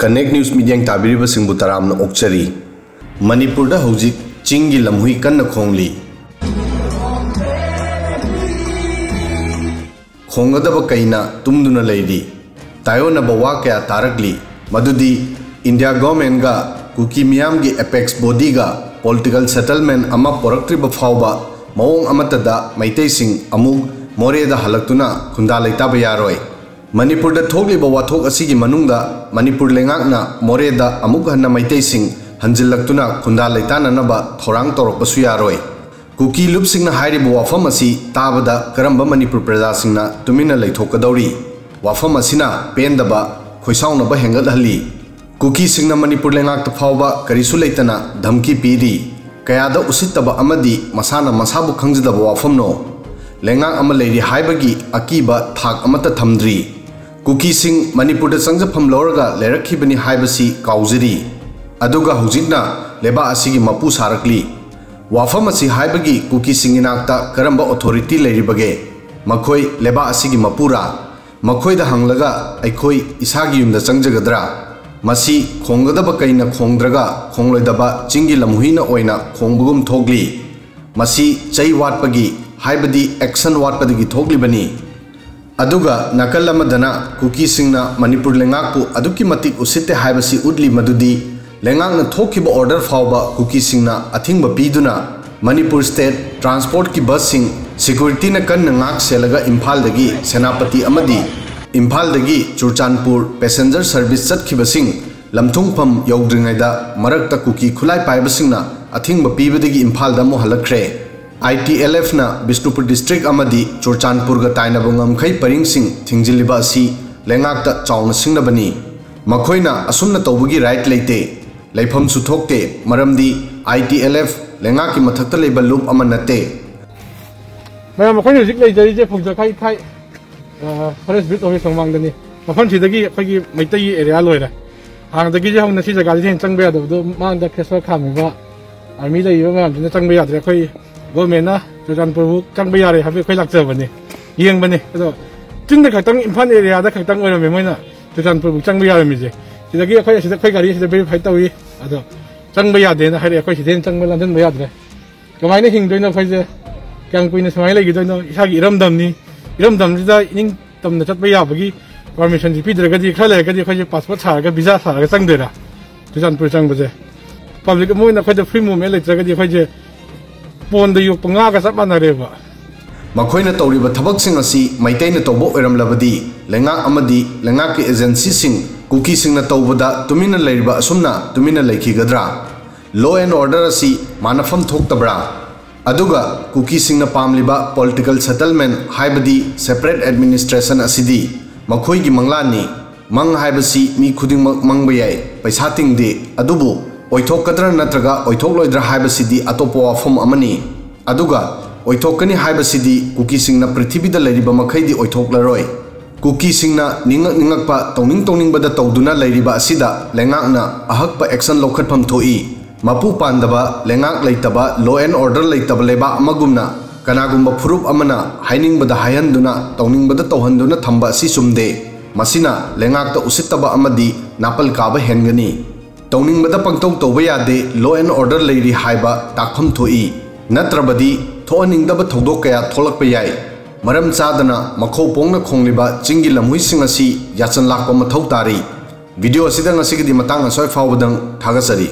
Connect news media ताबीरिबा सिंबु तरामना ओक्चरी Manipur हौजिक चिंगी लमहुई कन्न खोंगली खोंगदब कईना तुमदुना Larry तायोनब वा कया तारकली मदुदी इंडिया गवर्नमेंट गा कुकी मियाम गी एपेक्स बॉडी गा पॉलिटिकल सेटलमेंट अमा पोरक्ट्रिब फाउबा मवोंग अमतदा मैतैसिंग अमुक मोरेदा हलक्तुना खुंदा लैताब यारोय मणिपुर थोकलिब वाथोक असिगी मनुंगदा मणिपुर लेंगाकना मोरेदा अमुक हन्ना मैतैसिंग हंजिल्लक्तुना खुंदा लैताननबा थौरांग तौरकपसु यारोय कुकी लुपसिंगना हाइरिब वाफम असि ताबदा करंबा मणिपुर प्रजासिंगना तुमिना लैथोकदौरी वाफम असिना पेंदबा खोइसाउनबा हेंगतहल्ली कुकी सिंगना मणिपुर लेंगाकता फाउबा करिसु लैतना धमकी पीरी कयादा उसितबा अमदी मसाना मसाबु खंगजदबा वाफमनो लेंगाक अमा लैरी हाइबगी अकीबा थाक अमता थमद्री कुकी सिंग मणिपुर चंगजफम लौरगा लेरखिबनी हाइबसी काउजरी अदुगा हुजिकना लेबा असिगी मपु सारकली वाफम असि हाइबगी कुकी सिंगिनाक्ता करंबा अथॉरिटी लैरिबगे मखोय लेबा असिगी मपुरा मखोयदा हंगलगा अखोय इसागी युमदा चंगजगद्रा मसी खोंगदब कईना खोंद्रगा खोंगलोयदबा चिंगी लमहुईना ओइना खोंबगुम थोगली मसी चई वाटपगी हाइबदी एक्शन वाटपदगी थोगलिबनी अदुगा नकल अमदना कुकी सिंगना मणिपुर लेंगाकपु अदुकी मतिक उसिते हाइबसी उडली मदुदी लेंगाकना थोकिबा ऑर्डर फाउबा कुकी सिंगना अथिंगबा पीदुना मणिपुर स्टेट ट्रांसपोर्ट की बस सिंग सिक्योरिटी न कन्न ngaक सेलगा इम्फालदगी सेनापति अमदी इम्फालदगी चुरचानपुर पैसेंजर सर्विस चटखिबसिंग लमथुंगफम यौद्रिङैदा मरक्ता कुकी खुलाई पाइबसिंगना अथिंगबा पीबदगी इम्फालदा मो हलखरे ITLF ना बिष्णुपुर डिस्ट्रिक्ट अमदी चुरचानपुर गा ताइनबा ngamkhai परिंगसिंग थिंजिलिबा असि लेंगाकता चाउना सिंगनबनी मखोइना असुमना तौबगी राइट लेते लेफम सुथोकते मरमदी ITLF लेंगाकी मथक्ता लेबा लूप अमा नते मैं मखोइन हुजिक लेजरिजे फुंजा खाई खाई फॉरेस्ट बिट ऑफिस संमांगदनी मफन सिदगी अखोगी मैतई एरिया लोइरा हांगदगी जे हौना सि जगादि हेन चंगबे यादबदो मांगदा खेसवा खामिबा आर्मी लैबा मामदिना चंगबे यादरे अखोई गवर्नमेंट चुरचानपुर चंगबे यारे हाबे अखोई लाक्चबने येंगबने अदो चिंग खतंग इम्फाल एरिया खतंग ओरमे मोइना चुरचानपुर चंगबे यारमिजे सिदगी अखोई सिदा अखोई गाड़ी सिदा वेरीफाई तौई अदो चंगबे यादेना हारे अखोई सिदेन चंगबे लंदन बे यादरे कमाइना हिंगदोइनो अखोइजे क्यांग कुइना समाइ लैगिदोइनो इसागी इरमदमनिदा इनिंग तमना चटबे याबगी परमिशन जी पीदरगदी खरा लेगदी अखोइजे पासपोर्ट सारगा वीजा सारगा चंगदेरा चुरचानपुर चंगबजे पब्लिक मोइना अखोइजे फ्री मूवमेंट लेत्रगदी अखोइजे पोंद योक पंगागा सब मानरेबा मखोइना तौरिबा थबकसिंग असि मैतैना तौबो ओइरमलबदी लेंगा अमदी लेंगा के एजेंसी सिंग कुकी सिंगना तौबदा तुमिना लैरिबा असुमना तुमिना लैखिगद्रा लॉ एंड ऑर्डर असि मानफम थोक्तबरा अदुगा कुकी सिंगना पामलिबा पॉलिटिकल सेटलमेंट हाइबदी सेपरेट एडमिनिस्ट्रेशन असिदी मखोइगी मंगलानी मंग हाइबसी मी खुदिंगमक मंगबा याय पैसा तिंगदे अदुबु ओइथोकद्रा नत्रगा ओइथोकलोइद्रा हाइबसिदी अतोपो वाफम अमनी अदुगा ओइथोकनी हाइबसिदी कुकी सिंगना पृथ्वीदा लैरिबा मखैदी ओइथोकलरोय कुकी सिंगना निंगक तौनिंगबदा तौदुना लैरिबा असिदा लेंगाकना अहकपा एक्शन लौखटफम थोई मपु पांदबा लेंगाक लैतबा लॉ एंड ऑर्डर लैतबा लेबा अमगुमना कनागुम्बा फुरुप अमना हाइनिंगबदा हायहंदुना तौनिंगबदा तौहंदुना थंबा असि सुमदे मसिना लेंगाकता उसितबा अमदी नापल काबा हेनगनी तौनिंगबदा पंगतौ तौबा यादे लॉ एंड ऑर्डर लैरी हाइबा ताकफम थोई नत्रबदी थोअनिंगदबा थौदोक कया थोलकपा याय मरम चादना मखौ पोंगना खोंगलिबा चिंगी लमहुइसिंग असि याचन लाकपा मथौ तारी वीडियो असिदा ngasiगदी मतंग असोय फावबदंग थागसरी।